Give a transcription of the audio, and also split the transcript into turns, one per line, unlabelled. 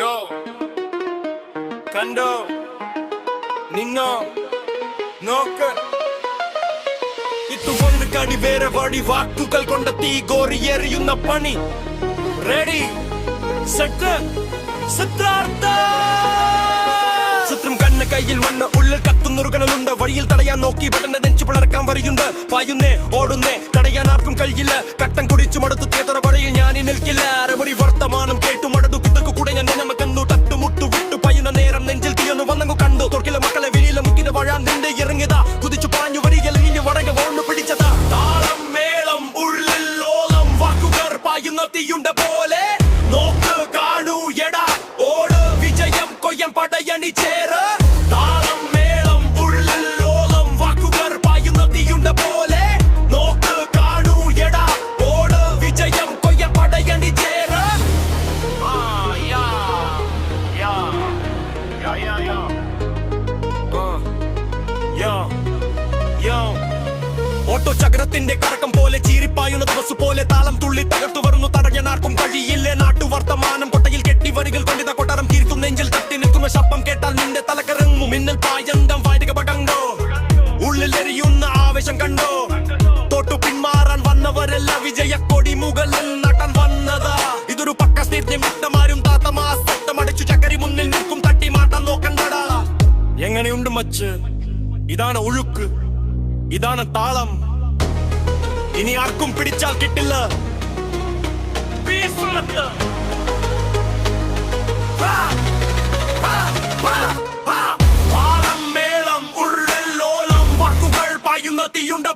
കേട്ടോ, കണ്ടോ, നിന്നോ, നോക്ക്. ഇതുകൊണ്ട് കടി വേറെ വഴി, വാക്കുകൾ കൊണ്ട് തീ കോരിയെറിയുന്ന പണി. Ready set Siddhartha. ചിത്രം കണ്ണ് കയ്യിൽ വന്ന് ഉള്ളിൽ കത്തുന്നുറുകണലുണ്ട്. വഴിയിൽ തടയാൻ നോക്കി പെട്ടെന്ന് നെഞ്ചു പിളർക്കാൻ വരിയുണ്ട്. പായുന്നേ ഓടുന്നേ തടയാൻ ആർക്കും കഴിയില്ല. കട്ടം കുടിച്ചു മടുത്തു തീർത്ത വഴിയിൽ ഞാനീ നിൽക്കില്ല. അരമണി വർത്തമാനം കേട്ടു മടുത്തു കിതക്കു കൂടെ ഞാൻ നമുക്കെന്നു തട്ടുമുട്ടു വിട്ടു പയുന്ന നേരം നെഞ്ചിൽ തീയൊന്നു വന്നങ്ങു കണ്ടു. തുറക്കിലെ മക്കളെ വിരിയിലെ മുക്കിന് വഴാൻ നിന്റെ ഇറങ്ങിയതാ. കുതിച്ചു പാഞ്ഞു വരികയിൽ ഇനി വടക ഓണ്ണു പിടിച്ചതാ. താളം മേളം ഉള്ളിൽ ഓളം വാക്കുകൾ പായുന്ന തീയുണ്ട പോലെ. നോക്ക് കാണൂ എടാ ഓട് വിജയം കൊയ്യാൻ പടയണി ചേര്. താളം മേളം ഉള്ളിൽ ഓളം വാക്കുകൾ പായുന്ന തീയുണ്ട പോലെ. നോക്ക് കാണൂ എടാ ഓട് വിജയം കൊയ്യാൻ പടയണി ചേര്. ഓട്ടോ ചക്രത്തിന്റെ കറക്കം പോലെ ചീറിപ്പായുന്ന ദിവസം പോലെ താളം തുള്ളി തകർത്തു വരുന്നു. തടയാൻ ആർക്കും കഴിയില്ലേ. നാട്ടുവർത്തമാനം കൊട്ടയിൽ കെട്ടി വരികൾ കൊണ്ടിത കൊട്ടാരം കീർത്തും. നെഞ്ചിൽ തട്ടി നിൽക്കുന്ന ശബ്ദം കേട്ടാൽ നിന്റെ തലകറങ്ങും. മിന്നൽ പായന്തം വായിക കണ്ടോ, ഉള്ളിലെരിയുന്ന ആവേശം കണ്ടോ. തോട്ടു പിന്മാറാൻ വന്നവരല്ല വിജയക്കൊടി മുകളിൽ നട്ടാൻ വന്നതാ. ഇതൊരു പക്ക സ്ഥിതി മിട്ടമാരും താത്തമാസട്ടമടിച്ചു ചക്കരി മുന്നിൽ നിൽക്കും. തട്ടി മാറ്റാൻ നോക്കണ്ടടാ. എങ്ങനെയുണ്ട് മച്ച്? ഇതാണ് ഒഴുക്ക്, ഇതാണ് താളം. ഇനി ആർക്കും പിടിച്ചാൽ കിട്ടില്ല. താളം മേളം ഉള്ളിൽ ഓളം വാക്കുകൾ പായുന്ന തീയുണ്ട.